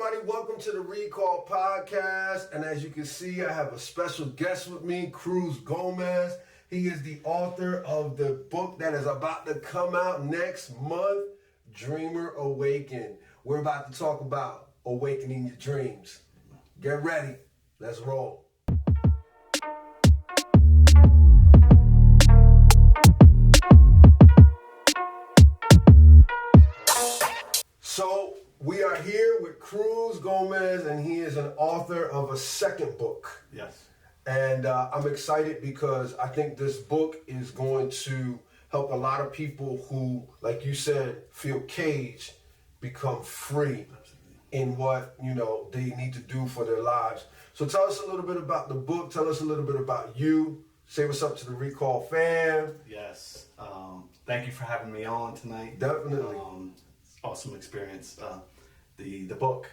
everybody? Welcome to the Recall Podcast. And as you can see, I have a special guest with me, Cruz. He is the author of the book that is about to come out next month, Dreamer Awaken. We're about to talk about awakening your dreams. Get ready. Let's roll. So we are here with Cruz Gomez, and he is an author of a second book. Yes. And I'm excited because I think this book is going to help a lot of people who, like you said, feel caged, become free. Absolutely. In what, they need to do for their lives. So tell us a little bit about the book. Tell us a little bit about you. Say what's up to the Recall fam. Yes. Thank you for having me on tonight. Definitely. Awesome experience. The book,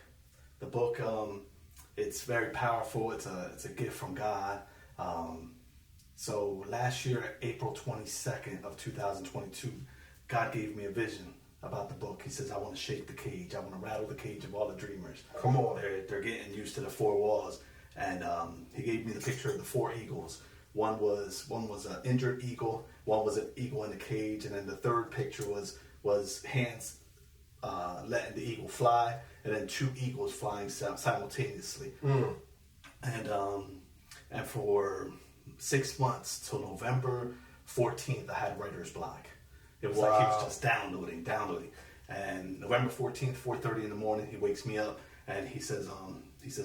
it's very powerful. It's a gift from God. So last year, April 22nd of 2022, God gave me a vision about the book. He says, I want to shake the cage. I want to rattle the cage of all the dreamers. Come on. They're getting used to the four walls. And he gave me the picture of the four eagles. One was an injured eagle. One was an eagle in the cage. And then the third picture was hands letting the eagle fly, and then two eagles flying simultaneously. And for 6 months till November 14th, I had writer's block. It was like he was just downloading. And November 14th, 4:30 in the morning, he wakes me up and he says,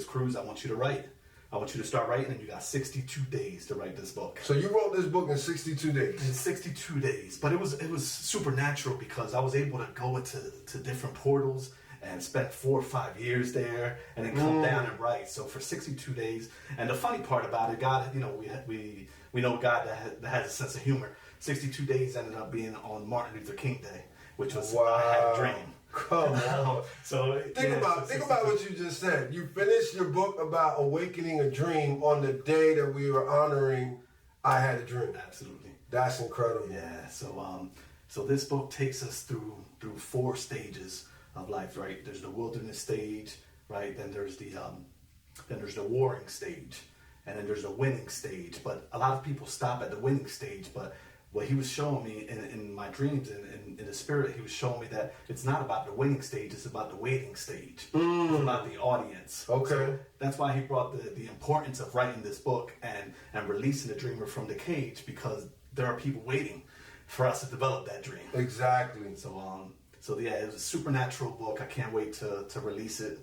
Cruz, I want you to write. I want you to start writing, and you got 62 days to write this book. So you wrote this book in 62 days? In 62 days. But it was supernatural because I was able to go into different portals and spend 4 or 5 years there and then come down and write. So for 62 days. And the funny part about it, God, we know God that has a sense of humor. 62 days ended up being on Martin Luther King Day, which was I Had a Dream. Come on. So think about what you just said. You finished your book about awakening a dream on the day that we were honoring I Had a Dream. Absolutely. That's incredible. Yeah. So this book takes us through 4 stages of life, right? There's the wilderness stage, right? Then there's the warring stage, and then there's the winning stage. But a lot of people stop at the winning stage, but what he was showing me in my dreams and in the spirit, he was showing me that it's not about the winning stage, it's about the waiting stage. It's about the audience. Okay. So that's why he brought the importance of writing this book and releasing the dreamer from the cage, because there are people waiting for us to develop that dream. Exactly. So yeah, it was a supernatural book. I can't wait to release it.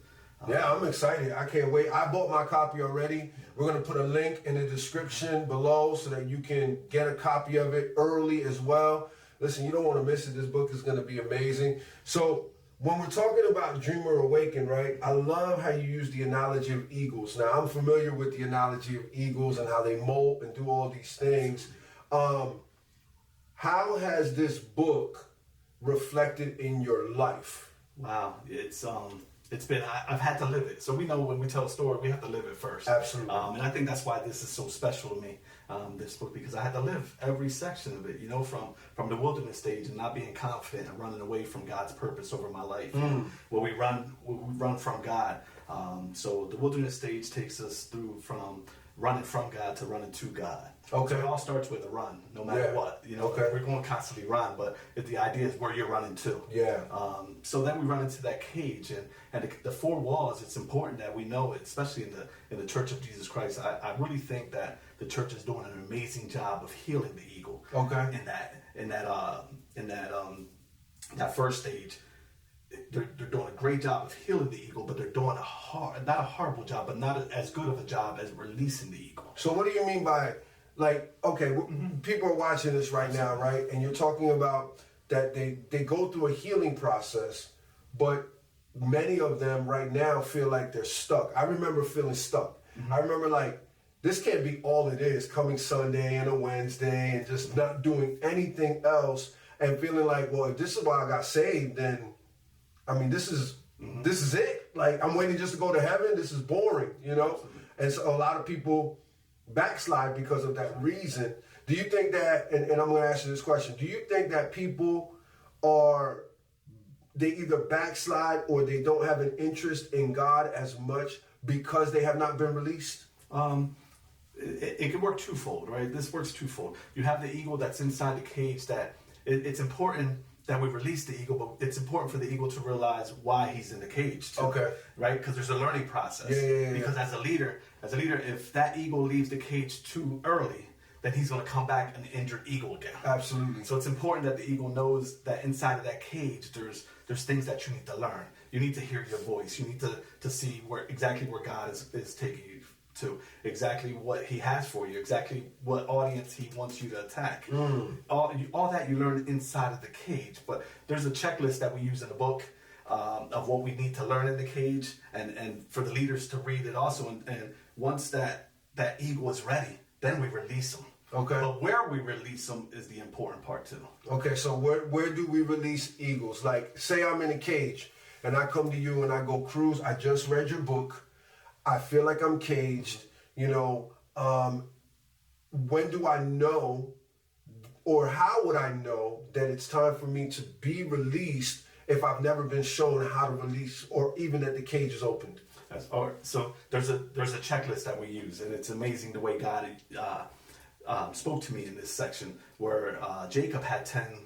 Yeah, I'm excited. I can't wait. I bought my copy already. We're going to put a link in the description below so that you can get a copy of it early as well. Listen, you don't want to miss it. This book is going to be amazing. So when we're talking about Dreamer Awaken, right, I love how you use the analogy of eagles. Now, I'm familiar with the analogy of eagles and how they molt and do all these things. How has this book reflected in your life? Wow, it's been, I've had to live it. So we know when we tell a story, we have to live it first. Absolutely. And I think that's why this is so special to me, this book, because I had to live every section of it, from the wilderness stage and not being confident and running away from God's purpose over my life. Where we run from God. So the wilderness stage takes us through from running from God to running to God. Okay. So it all starts with a run, no matter what. Okay. We're going to constantly run, but the idea is where you're running to. Yeah. So then we run into that cage, and the 4 walls. It's important that we know it, especially in the Church of Jesus Christ. I really think that the church is doing an amazing job of healing the eagle. Okay. In that first stage. They're doing a great job of healing the eagle, but they're doing not a horrible job, but not as good of a job as releasing the eagle. So what do you mean by, people are watching this right now, right? And you're talking about that they go through a healing process, but many of them right now feel like they're stuck. I remember feeling stuck. I remember this can't be all it is, coming Sunday and a Wednesday and just not doing anything else and feeling like, well, if this is why I got saved, then this is it. I'm waiting just to go to heaven. This is boring, And so a lot of people backslide because of that reason. Do you think that, and I'm going to ask you this question, do you think that people are they either backslide or they don't have an interest in God as much because they have not been released? It can work twofold, right? This works twofold. You have the eagle that's inside the cage that it's important that we release the eagle, but it's important for the eagle to realize why he's in the cage too. Okay. Right? Because there's a learning process. Yeah. Because as a leader, if that eagle leaves the cage too early, then he's going to come back an injured eagle again. Absolutely. So it's important that the eagle knows that inside of that cage, there's things that you need to learn. You need to hear your voice. You need to see exactly where God is taking you to, exactly what he has for you, exactly what audience he wants you to attack. All that you learn inside of the cage. But there's a checklist that we use in the book of what we need to learn in the cage, and for the leaders to read it also. And once that eagle is ready, then we release them. Okay. But where we release them is the important part too. Okay, so where do we release eagles? Like, say I'm in a cage and I come to you and I go, Cruz, I just read your book. I feel like I'm caged. You know, when do I know, or how would I know that it's time for me to be released if I've never been shown how to release, or even that the cage is opened? So there's a checklist that we use, and it's amazing the way God spoke to me in this section, where Jacob had 10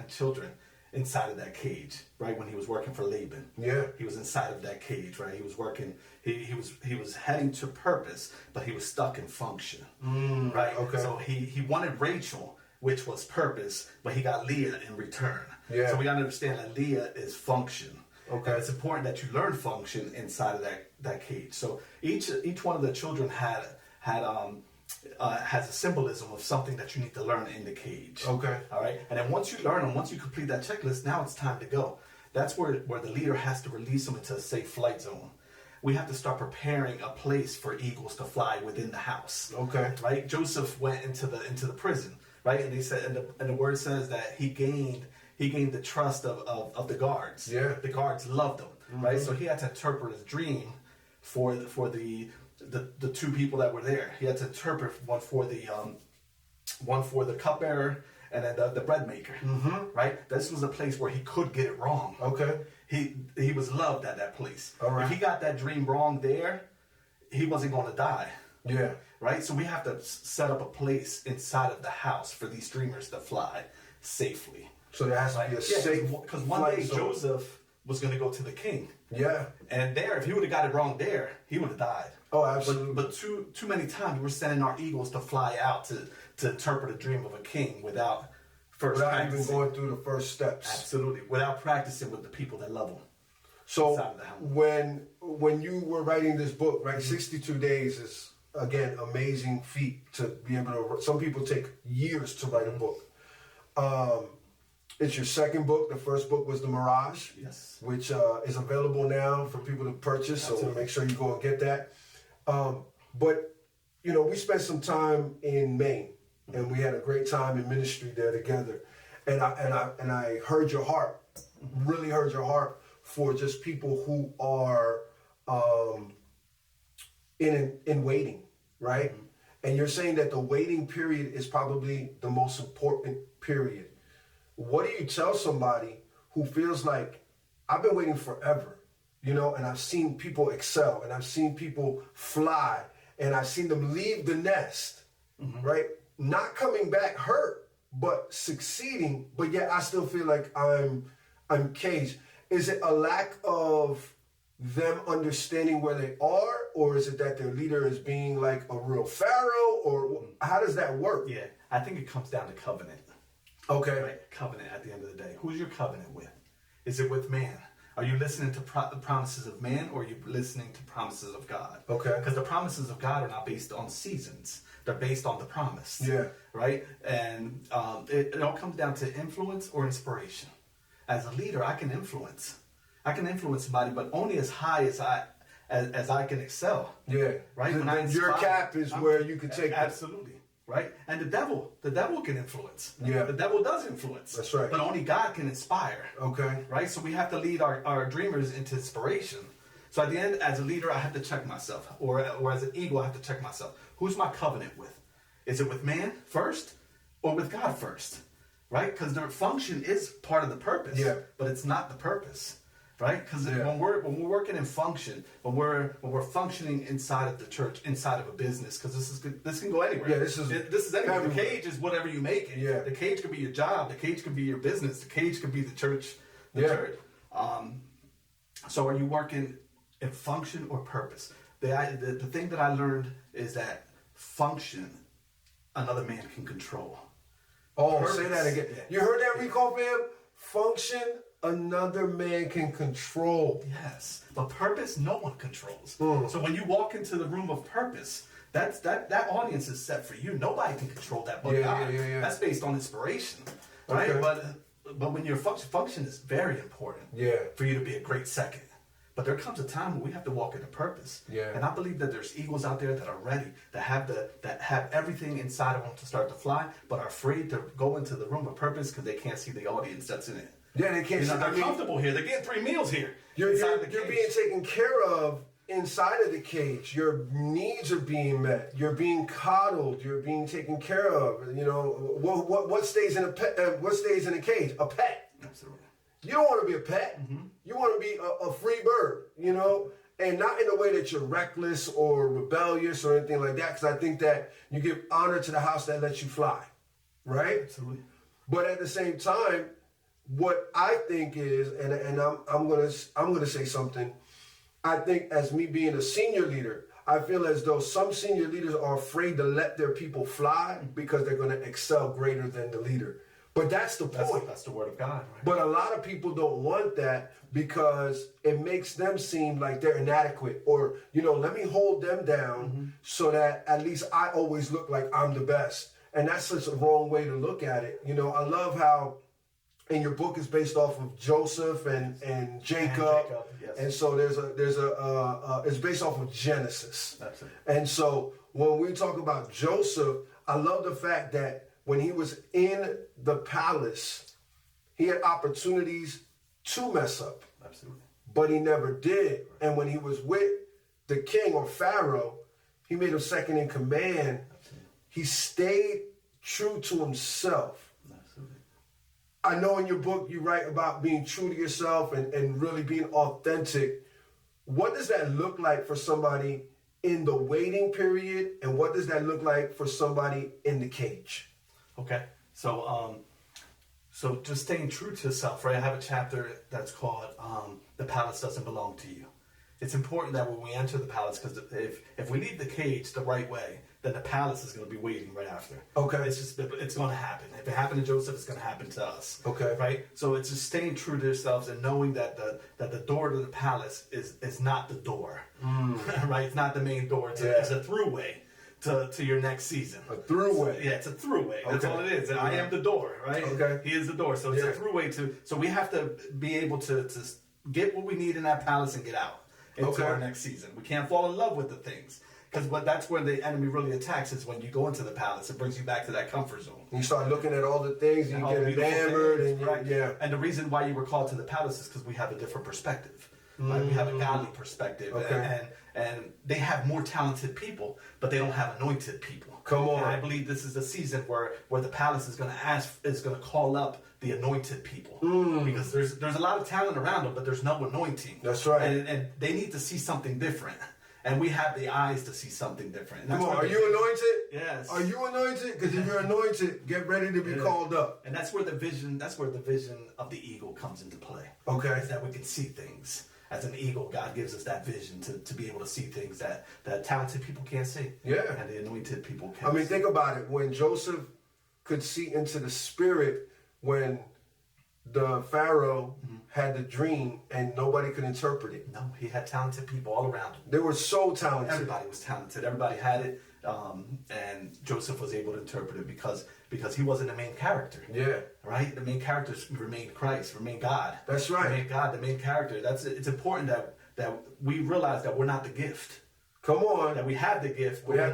children inside of that cage, right? When he was working for Laban, he was inside of that cage, right? He was working. He was heading to purpose, but he was stuck in function, right? Okay. So he wanted Rachel, which was purpose, but he got Leah in return. Yeah. So we got to understand that Leah is function. Okay. And it's important that you learn function inside of that cage. So each one of the children has a symbolism of something that you need to learn in the cage. Okay. All right. And then once you learn them, once you complete that checklist, now it's time to go. That's where the leader has to release them into a safe flight zone. We have to start preparing a place for eagles to fly within the house. Okay. Right. Joseph went into the prison. Right. And they said, and the word says that he gained the trust of the guards. Yeah. The guards loved him. Right. So he had to interpret his dream for the two people that were there. He had to interpret one for the cupbearer and then the bread maker. Right. This was a place where he could get it wrong. Okay. He was loved at that place. All right. If he got that dream wrong there, he wasn't going to die. Yeah. Right. So we have to set up a place inside of the house for these dreamers to fly safely. So there has to be a safe. Because one day Joseph was going to go to the king. Yeah. And there, if he would have got it wrong there, he would have died. Oh, absolutely. But too many times we're sending our eagles to fly out to interpret a dream of a king without even going through the first steps. Absolutely, without practicing with the people that love them. So when you were writing this book, right, 62 days is, again, amazing feat to be able to. Some people take years to write a book. It's your second book. The first book was The Mirage, yes, which is available now for people to purchase. So make sure you go and get that. But we spent some time in Maine, and we had a great time in ministry there together. And I heard your heart, really heard your heart for just people who are in waiting, right? And you're saying that the waiting period is probably the most important period. What do you tell somebody who feels like, I've been waiting forever, and I've seen people excel, and I've seen people fly, and I've seen them leave the nest, right? Not coming back hurt, but succeeding, but yet I still feel like I'm caged. Is it a lack of them understanding where they are, or is it that their leader is being like a real pharaoh, or how does that work? Yeah, I think it comes down to covenant. Okay. Right? Covenant at the end of the day. Who's your covenant with? Is it with man? Are you listening to the promises of man, or are you listening to promises of God? Okay. Because the promises of God are not based on seasons. They're based on the promise. Yeah. Right? And it all comes down to influence or inspiration. As a leader, I can influence. I can influence somebody, but only as high as I can excel. Yeah. Right? Your cap is where you can take absolutely. Right? And the devil can influence. Yeah. The devil does influence. That's right. But only God can inspire. Okay. Right? So we have to lead our dreamers into inspiration. So at the end, as a leader, I have to check myself. Or as an eagle, I have to check myself. Who's my covenant with? Is it with man first or with God first? right? Because their function is part of the purpose, but it's not the purpose, right? Because when we're working in function, when we're functioning inside of the church, inside of a business, because this can go anywhere. Yeah, this is anywhere. The cage is whatever you make it. Yeah. The cage could be your job. The cage could be your business. The cage could be the church. Church. So are you working in function or purpose? The thing that I learned is that function, another man can control. Oh, Purpose. say that again. You heard that, Rico fam? Function, another man can control. Yes, but purpose, no one controls. Mm. So when you walk into the room of purpose, that audience is set for you. Nobody can control that but God. That's based on inspiration, right? Okay. But when your function is very important for you to be a great second. But there comes a time when we have to walk into purpose. Yeah. And I believe that there's eagles out there that are ready, that have everything inside of them to start to fly, but are afraid to go into the room of purpose because they can't see the audience that's in it. Yeah, they can't. They're comfortable here. They're getting 3 meals here. You're being taken care of inside of the cage. Your needs are being met. You're being coddled. You're being taken care of. You know what stays in a pet? What stays in a cage? A pet. Absolutely. You don't want to be a pet. Mm-hmm. You want to be a free bird, you know, and not in a way that you're reckless or rebellious or anything like that. Because I think that you give honor to the house that lets you fly, right? Absolutely. But at the same time, what I think is, and I'm gonna say something. I think as me being a senior leader, I feel as though some senior leaders are afraid to let their people fly because they're going to excel greater than the leader. But that's the point. That's the word of God, right? But a lot of people don't want that because it makes them seem like they're inadequate, or, you know, let me hold them down so that at least I always look like I'm the best. And that's such a wrong way to look at it. You know, I love how in your book is based off of Joseph and Jacob. Yes. And so it's based off of Genesis. Absolutely. And so when we talk about Joseph, I love the fact that when he was in the palace, he had opportunities to mess up. Absolutely. But he never did. And when he was with the king or Pharaoh, he made him second in command. Absolutely. He stayed true to himself. Absolutely. I know in your book you write about being true to yourself and really being authentic. What does that look like for somebody in the waiting period? And what does that look like for somebody in the cage? Okay, so just staying true to yourself, right? I have a chapter that's called "The Palace Doesn't Belong to You." It's important that when we enter the palace, because if we leave the cage the right way, then the palace is going to be waiting right after. Okay, it's going to happen. If it happened to Joseph, it's going to happen to us. Okay, right? So it's just staying true to yourselves and knowing that the door to the palace is not the door, right? It's not the main door. It's a throughway to your next season. A throughway. Yeah, it's a throughway. That's all it is. I am the door, right? Okay. He is the door. So it's a throughway so we have to be able to get what we need in that palace and get out into our next season. We can't fall in love with the things. Because that's where the enemy really attacks, is when you go into the palace. It brings you back to that comfort zone. You start looking at all the things, and you get enamored. And the reason why you were called to the palace is because we have a different perspective. Right? We have a godly perspective. Okay. And they have more talented people, but they don't have anointed people. Come on. And I believe this is the season where the palace is going to call up the anointed people. Because there's a lot of talent around them, but there's no anointing. That's right. And they need to see something different. And we have the eyes to see something different. And Come on, are you anointed? Yes. Are you anointed? Because if you're anointed, get ready to be called up. And that's where the vision of the eagle comes into play. Okay. Is that we can see things. As an eagle, God gives us that vision to be able to see things that talented people can't see. Yeah. And the anointed people can't. I mean, think about it. When Joseph could see into the spirit, when the Pharaoh had the dream and nobody could interpret it. No, he had talented people all around him. They were so talented. Everybody was talented. Everybody had it. And Joseph was able to interpret it because he wasn't the main character. Yeah. Right? The main character remained Christ, remained God. That's right. Remained God, the main character. It's important that we realize that we're not the gift. Come on. That we have the gift, but we're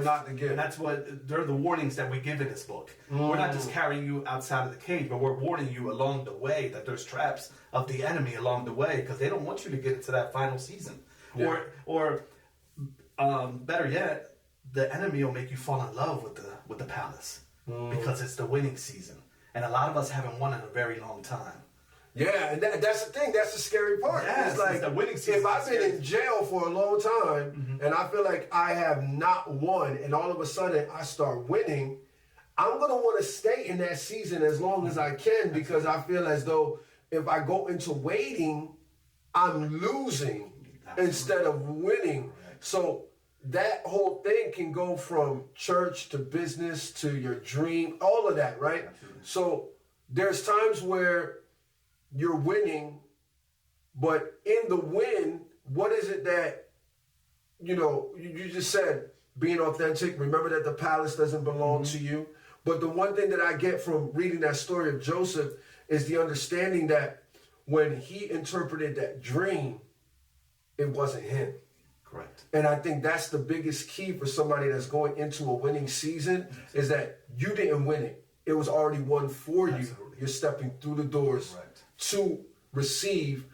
not the gift. And that's they're the warnings that we give in this book. We're not just carrying you outside of the cage, but we're warning you along the way that there's traps of the enemy along the way, because they don't want you to get into that final season. Yeah. Or better yet, the enemy will make you fall in love with the palace because it's the winning season. And a lot of us haven't won in a very long time. Yeah, and that's the thing. That's the scary part. Yes, it's like the winning season if I've been scary. in jail for a long time and I feel like I have not won, and all of a sudden I start winning, I'm gonna want to stay in that season as long as I can, because I feel as though if I go into waiting, I'm losing instead of winning. So that whole thing can go from church to business to your dream, all of that, right? Absolutely. So there's times where you're winning, but in the win, what is it that, you just said being authentic. Remember that the palace doesn't belong to you. But the one thing that I get from reading that story of Joseph is the understanding that when he interpreted that dream, it wasn't him. Correct. And I think that's the biggest key for somebody that's going into a winning season, is that you didn't win it. It was already won for you. Absolutely. You're stepping through the doors Correct. to receive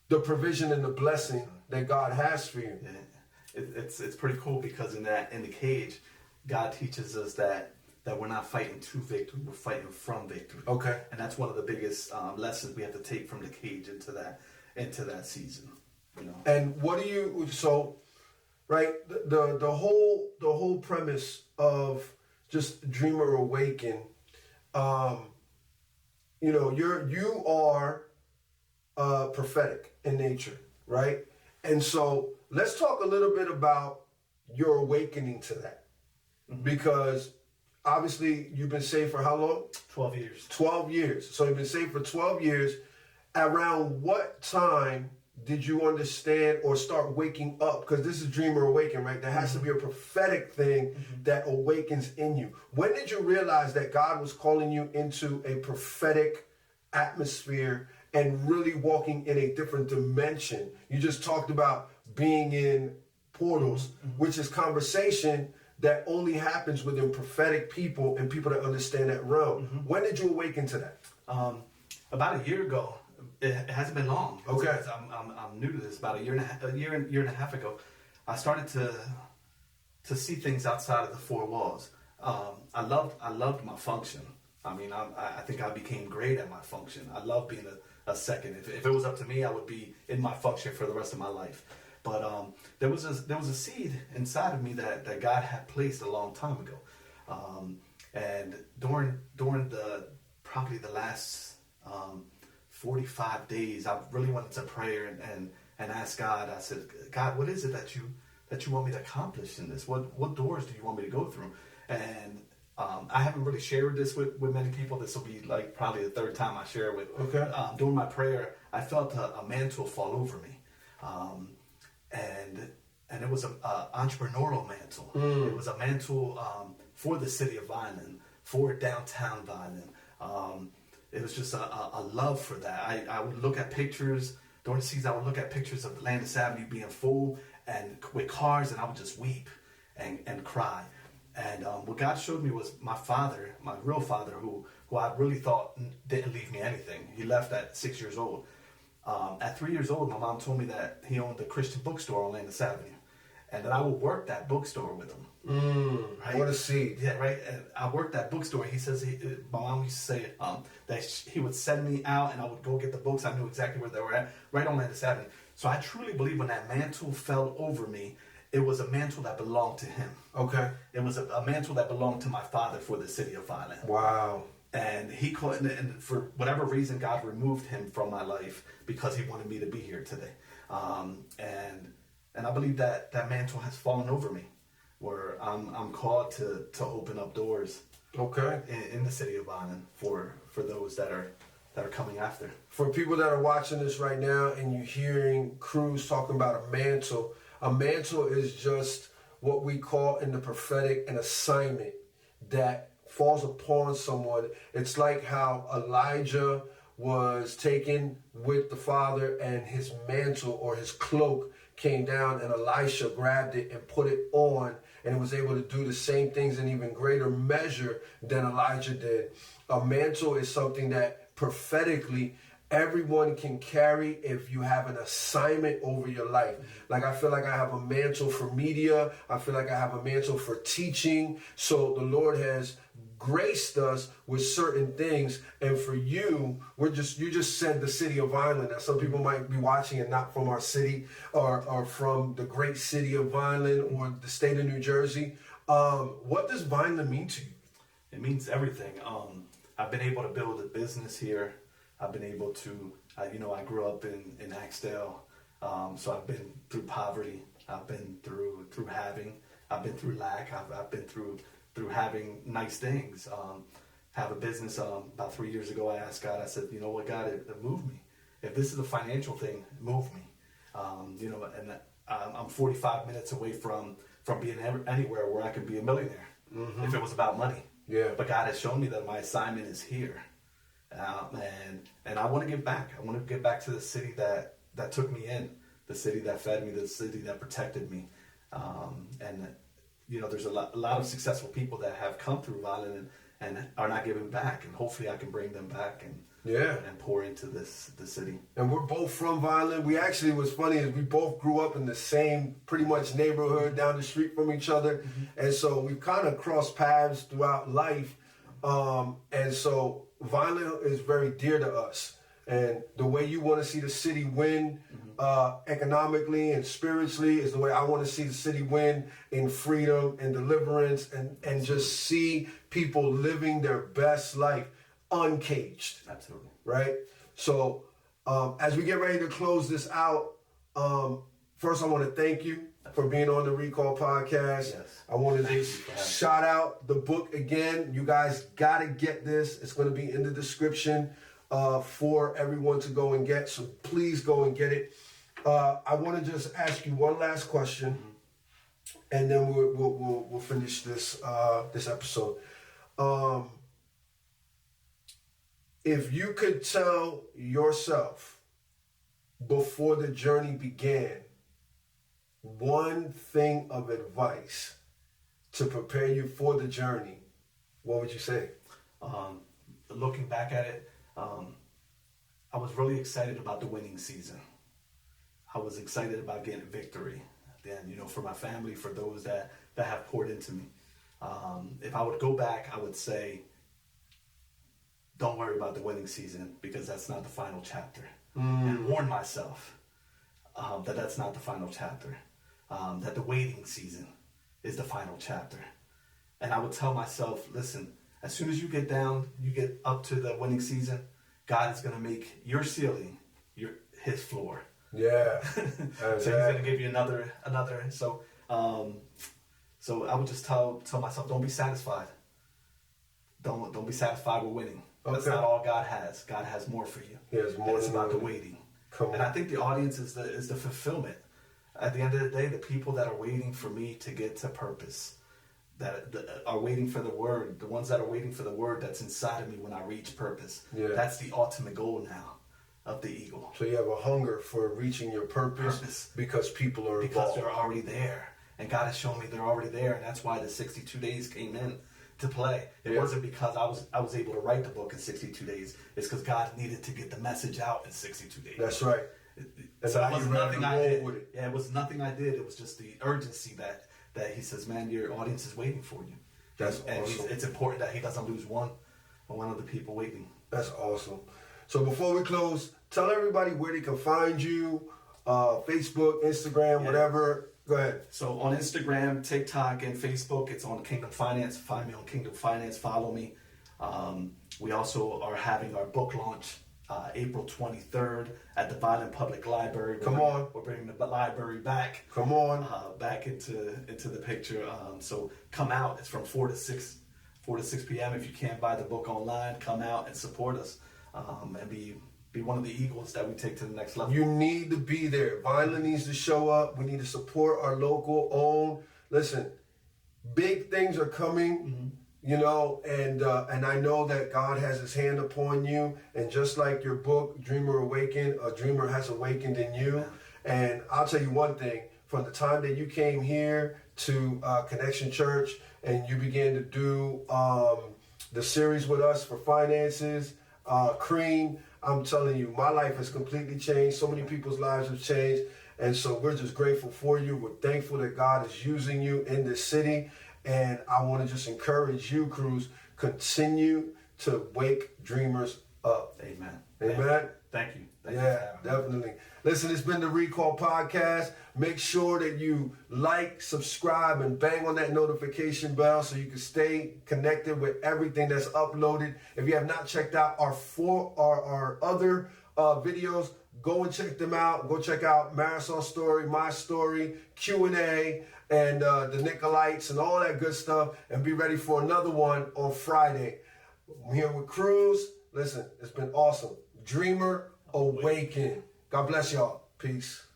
the provision and the blessing that God has for you. Yeah. It's pretty cool, because in the cage, God teaches us that we're not fighting to victory, we're fighting from victory. Okay. And that's one of the biggest lessons we have to take from the cage into that season. And what do you, right, the whole premise of just Dreamer Awaken, you are prophetic in nature, right? And so let's talk a little bit about your awakening to that, because obviously you've been saved for how long? 12 years. 12 years. So you've been saved for 12 years. Around what time did you understand or start waking up? Because this is Dreamer Awaken, right? There has to be a prophetic thing that awakens in you. When did you realize that God was calling you into a prophetic atmosphere and really walking in a different dimension? You just talked about being in portals, which is conversation that only happens within prophetic people and people that understand that realm. When did you awaken to that? About a year ago. It hasn't been long. Okay. I'm new to this. About a year and a half ago, I started to see things outside of the four walls. I loved my function. I mean, I think I became great at my function. I love being a second. If it was up to me, I would be in my function for the rest of my life. But there was a seed inside of me that God had placed a long time ago. And during probably the last 45 days, I really went into prayer and asked God. I said, God, what is it that you want me to accomplish in this? What doors do you want me to go through? And I haven't really shared this with many people. This will be like probably the third time I share it with. Okay. During my prayer, I felt a mantle fall over me. And it was an entrepreneurial mantle. It was a mantle for the city of Vineland, for downtown Vineland. It was just a love for that. I would look at pictures during the season. I would look at pictures of Landis Avenue being full and with cars, and I would just weep and cry. And what God showed me was my father, my real father, who I really thought didn't leave me anything. He left at 6 years old. At 3 years old, my mom told me that he owned a Christian bookstore on Landis Avenue, and that I would work that bookstore with him. Right? What a seed. Yeah, right. And I worked that bookstore. He says my mom used to say that he would send me out, and I would go get the books. I knew exactly where they were at, right on Landis Avenue. So I truly believe when that mantle fell over me, it was a mantle that belonged to him. Okay. It was a mantle that belonged to my father for the city of Vineland. Wow. And and for whatever reason, God removed him from my life because he wanted me to be here today. And I believe that mantle has fallen over me, where I'm called to open up doors. Okay. In the city of Vineland for those that are coming after. For people that are watching this right now and you're hearing Cruz talking about a mantle is just what we call in the prophetic an assignment that falls upon someone. It's like how Elijah was taken with the Father and his mantle or his cloak came down and Elisha grabbed it and put it on and was able to do the same things in even greater measure than Elijah did. A mantle is something that prophetically everyone can carry if you have an assignment over your life. Like I feel like I have a mantle for media. I feel like I have a mantle for teaching. So the Lord has graced us with certain things. And for you, you just said the city of Vineland. Now, some people might be watching and not from our city or from the great city of Vineland or the state of New Jersey. What does Vineland mean to you? It means everything. I've been able to build a business here. I've been able to, I grew up in Axtell, so I've been through poverty. I've been through having. I've been through lack. I've been through having nice things. Have a business. About 3 years ago, I asked God. I said, you know what, God, it moved me. If this is a financial thing, move me. And I'm 45 minutes away from being anywhere where I can be a millionaire. Mm-hmm. If it was about money. Yeah. But God has shown me that my assignment is here, and I want to give back. I want to give back to the city that took me in, the city that fed me, the city that protected me, there's a lot of successful people that have come through Vineland and are not giving back, and hopefully I can bring them back and pour into the city. And we're both from Vineland. We actually, what's funny is we both grew up in the same pretty much neighborhood down the street from each other. Mm-hmm. And so we've kind of crossed paths throughout life. And so Vineland is very dear to us. And the way you want to see the city win economically and spiritually is the way I want to see the city win in freedom and deliverance and just see people living their best life uncaged. Absolutely. Right? So as we get ready to close this out, first I want to thank you for being on the Recall Podcast. Yes. I wanted to shout out the book again. You guys got to get this. It's going to be in the description for everyone to go and get. So please go and get it. I want to just ask you one last question, and then we'll finish this episode. If you could tell yourself before the journey began one thing of advice to prepare you for the journey, what would you say? Looking back at it, I was really excited about the winning season. I was excited about getting victory. Then, for my family, for those that have poured into me. If I would go back, I would say, don't worry about the winning season because that's not the final chapter. And warn myself that that's not the final chapter. That the waiting season is the final chapter. And I would tell myself, listen, as soon as you get up to the winning season, God is going to make your ceiling his floor. Yeah. So he's going to give you another. So I would just tell myself, don't be satisfied. Don't be satisfied with winning. Okay. That's not all God has. God has more for you. He has more. And it's about the waiting. And I think the audience is the fulfillment. At the end of the day, the people that are waiting for me to get to purpose, that are waiting for the word, the ones that are waiting for the word that's inside of me when I reach purpose. Yeah. That's the ultimate goal now of the eagle. So you have a hunger for reaching your purpose. Because people are involved. Because they're already there. And God has shown me they're already there, and that's why the 62 days came in to play. It wasn't because I was able to write the book in 62 days. It's because God needed to get the message out in 62 days. That's right. So it was nothing I did. It was nothing I did. It was just the urgency that he says, man, your audience is waiting for you. That's awesome. And it's important that he doesn't lose one of the people waiting. That's awesome. So before we close, tell everybody where they can find you, Facebook, Instagram, whatever. Go ahead. So on Instagram, TikTok, and Facebook, it's on Kingdom Finance. Find me on Kingdom Finance. Follow me. We also are having our book launch April 23rd at the Vineland Public Library. We're bringing the library back. Come on. Back into the picture. So come out. It's from 4 to 6 p.m. If you can't buy the book online, come out and support us and be one of the eagles that we take to the next level. You need to be there. Vineland needs to show up. We need to support our local own. Listen, big things are coming, and I know that God has his hand upon you. And just like your book, Dreamer Awaken, a dreamer has awakened in you. And I'll tell you one thing, from the time that you came here to Connection Church and you began to do the series with us for finances, Cream, I'm telling you, my life has completely changed. So many people's lives have changed. And so we're just grateful for you. We're thankful that God is using you in this city. And I want to just encourage you, Cruz, continue to wake dreamers up. Amen. Amen. Thank you. Yeah, definitely. Listen, it's been the Recall Podcast. Make sure that you like, subscribe, and bang on that notification bell so you can stay connected with everything that's uploaded. If you have not checked out our other videos, go and check them out. Go check out Marisol Story, My Story, Q&A, and the Nicolaites and all that good stuff. And be ready for another one on Friday. I'm here with Cruz. Listen, it's been awesome. Dreamer Awaken. God bless y'all. Peace.